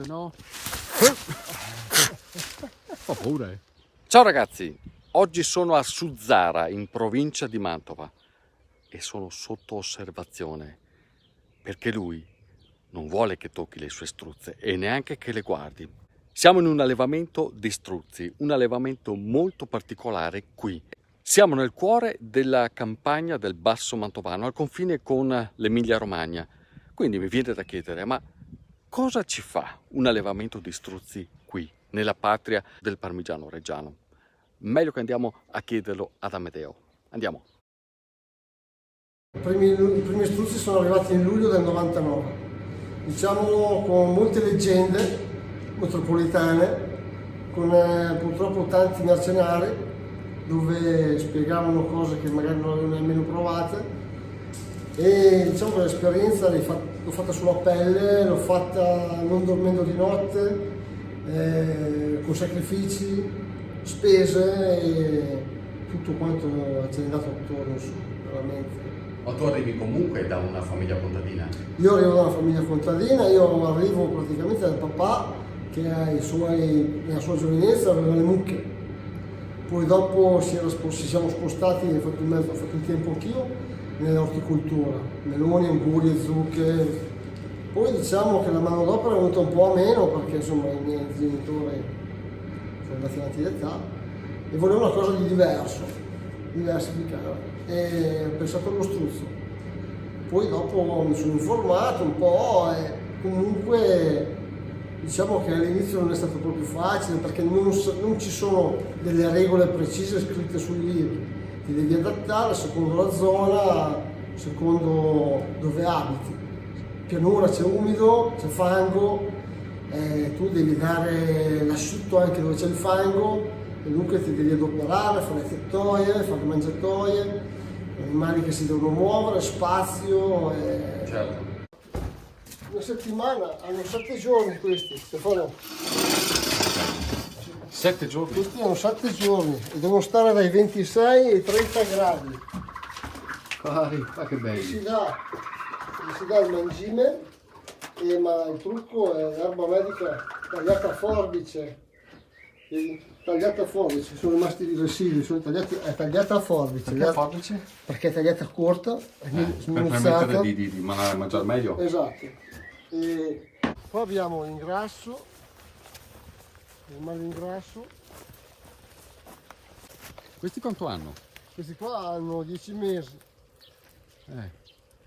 se no... Fa paura, eh. Ciao ragazzi, oggi sono a Suzzara, in provincia di Mantova, e sono sotto osservazione perché lui non vuole che tocchi le sue struzze e neanche che le guardi. Siamo in un allevamento di struzzi, un allevamento molto particolare qui. Siamo nel cuore della campagna del Basso Mantovano, al confine con l'Emilia Romagna. Quindi mi viene da chiedere, ma cosa ci fa un allevamento di struzzi qui, nella patria del parmigiano reggiano? Meglio che andiamo a chiederlo ad Amedeo. Andiamo. I primi struzzi sono arrivati in luglio del 99, diciamo con molte leggende metropolitane, con purtroppo tanti mercenari, dove spiegavano cose che magari non avevo nemmeno provate, e diciamo che l'esperienza l'ho fatta sulla pelle, l'ho fatta non dormendo di notte, con sacrifici, spese e tutto quanto ci è andato attorno su, veramente. Ma tu arrivi comunque da una famiglia contadina? Io arrivo da una famiglia contadina, io arrivo praticamente dal papà che nella sua giovinezza aveva le mucche. Poi dopo ci siamo spostati, ho fatto un tempo anch'io, nell'orticoltura, meloni, angurie, zucche. Poi diciamo che la manodopera è venuta un po' a meno perché insomma i miei genitori sono andati avanti d'età e volevo una cosa di diverso, diversificare. E ho pensato allo struzzo. Poi dopo mi sono informato un po' e comunque diciamo che all'inizio non è stato proprio facile perché non ci sono delle regole precise scritte sui libri, ti devi adattare secondo la zona, secondo dove abiti. Pianura c'è umido, c'è fango, tu devi dare l'asciutto anche dove c'è il fango e dunque ti devi adoperare, fare le tettoie, fare le mangiatoie, animali che si devono muovere, spazio. Certo. Una settimana, hanno 7 giorni questi, Stefano. 7 giorni? Questi hanno 7 giorni e devono stare dai 26 ai 30 gradi. Ma che belli. Si dà il mangime, ma il trucco è l'erba medica tagliata a forbice. Tagliata a forbice, sono rimasti i residui, è tagliata a forbice. Perché a forbice? Perché è tagliata corta, Per permettere di mangiare meglio. Esatto. E poi abbiamo l'ingrasso, il ingrasso. Questi quanto hanno? Questi qua hanno 10 mesi.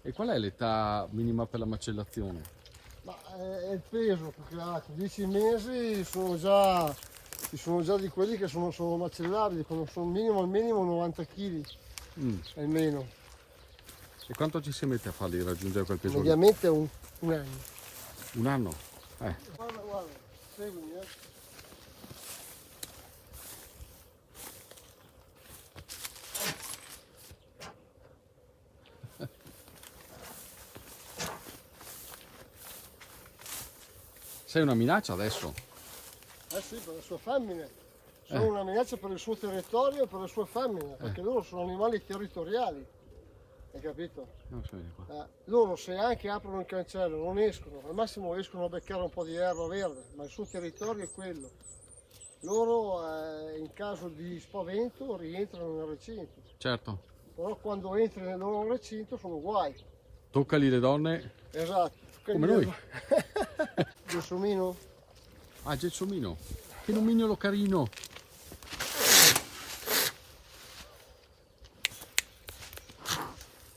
E qual è l'età minima per la macellazione? Ma è il peso, perché a 10 mesi ci sono già di quelli che sono macellabili, sono al minimo 90 kg, almeno. E quanto ci si mette a farli raggiungere quel peso? Mediamente un anno. Un anno? Guarda, seguimi, Sei una minaccia adesso? sì, per le sue femmine. Sono una minaccia per il suo territorio e per le sue femmine, perché loro sono animali territoriali. Hai capito? Non so qua. Loro se anche aprono il cancello non escono, al massimo escono a beccare un po' di erba verde, ma il suo territorio è quello. Loro in caso di spavento rientrano nel recinto. Certo. Però quando entri nel loro recinto sono guai. Toccali le donne? Esatto. Come noi. Gelsomino? Ah, gelsomino. Che nomignolo carino.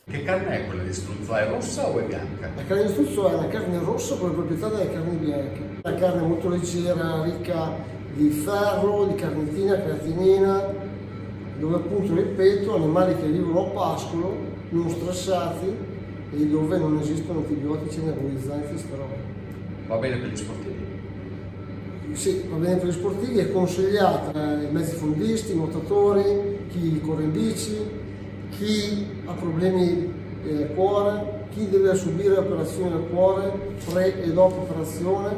Che carne è quella di struzzo? È rossa o è bianca? La carne di struzzo è una carne rossa con le proprietà delle carni bianche. Una carne molto leggera, ricca di ferro, di carnitina, creatinina, dove appunto, ripeto, animali che vivono a pascolo, non stressati e dove non esistono antibiotici, nebulizzanti, steroidi. Va bene per gli sportivi? Sì, va bene per gli sportivi, è consigliata ai mezzi fondisti, nuotatori, chi corre in bici, chi ha problemi al cuore, chi deve subire operazioni al cuore, pre e dopo operazione,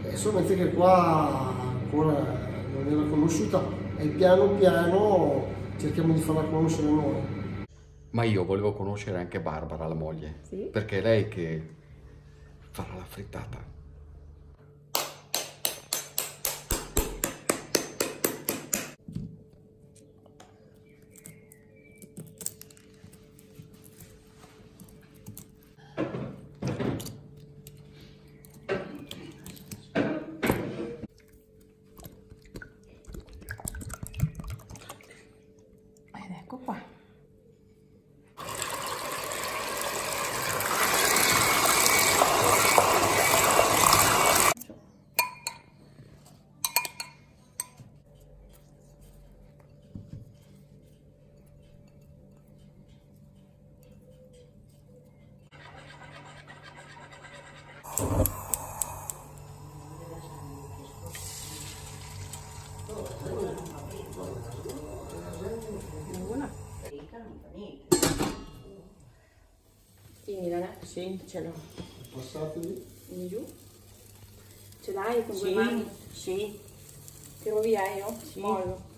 e solamente che qua ancora non era conosciuta e piano piano cerchiamo di farla conoscere noi. Ma io volevo conoscere anche Barbara, la moglie, Sì? perché è lei che farà la frittata. niente. Tienila, sì, ce l'ho. Passateli. Vieni giù. Ce l'hai con due Sì, mani? sì. Tiro via io? Sì. Mollo.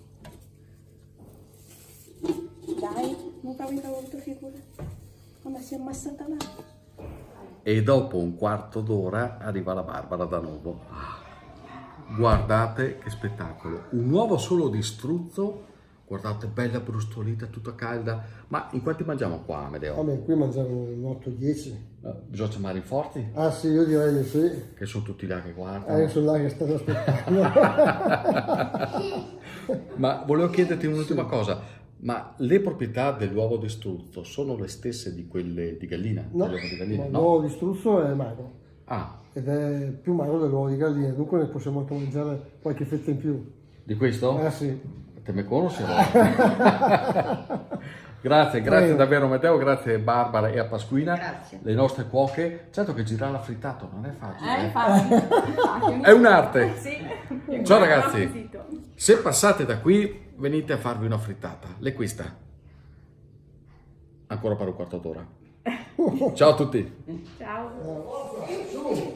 Dai, non farmi brutta figura. Ma si è ammassata là. E dopo un quarto d'ora arriva la Barbara da nuovo. Guardate che spettacolo, un uovo solo di struzzo, guardate, bella brustolita, tutta calda. Ma in quanti mangiamo qua, Amedeo? Vabbè, qui mangiamo 8-10. Bisogna chiamare i forti, Ah sì, io direi di sì. che sono tutti là che guardano. Io sono là che stanno aspettando. Ma volevo chiederti un'ultima cosa, ma le proprietà dell'uovo di struzzo sono le stesse di quelle di gallina? No, Dell'uovo di gallina? l'uovo di struzzo è magro. Ah, Ed è più magro dell'uovo di gallina, dunque ne possiamo anche mangiare qualche fetta in più. di questo? Sì. Te me conosci allora? Grazie Prego. davvero Matteo, grazie Barbara e a Pasquina, Grazie. le nostre cuoche. Certo che girare l'affrittato non è facile. Infatti. È un'arte. Sì. Ciao ragazzi, se passate da qui venite a farvi una frittata, l'è questa. Ancora per un quarto d'ora. Ciao a tutti. Ciao.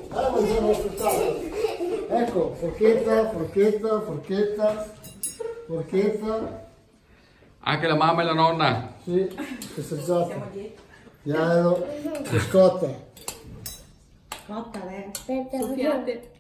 Allora mangiamo la frittata. Ecco, forchetta, forchetta, forchetta, forchetta. Anche la mamma e la nonna. Sì, festeggiata. Siamo dietro. Piano, che scotta. Cotta, vero? Soffiate.